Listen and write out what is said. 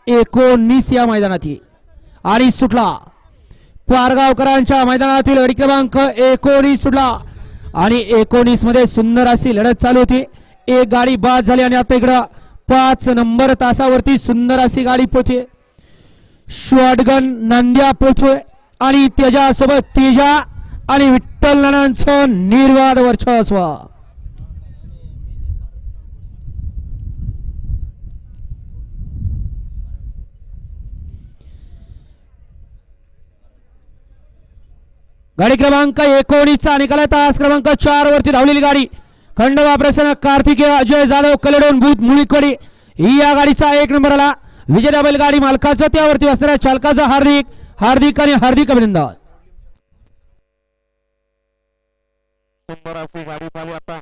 19 या मैदानातील आणि सुटला पारगावकरांच्या मैदानातील गाडी क्रमांक 19 सुटला आणि 19 मध्ये सुंदर अशी लढत चालू होती. एक गाडी बाद झाली आणि आता इकडं 5 नंबर तासावरती सुंदर अशी गाडी पोहोचते. शॉटगन नांद्या पोहोचतोय आणि त्याच्यासोबत तेजा आणि विठ्ठल नानांचं निर्वाद वर्चस्व. गाडी क्रमांक 19 चा निकाल तास क्रमांक 4 वरती धावलेली गाडी खंडोबा प्रसन्न कार्तिकेय अजय जाधव कलेडोन भूत मुळीकडे ही या गाडीचा 1 नंबर आला. विजय बैलगाडी मालकाचं त्यावरती असणाऱ्या चालकाचं हार्दिक हार्दिक आणि हार्दिक अभिनंदन. सुंदर अशी गाडी पाहिली आता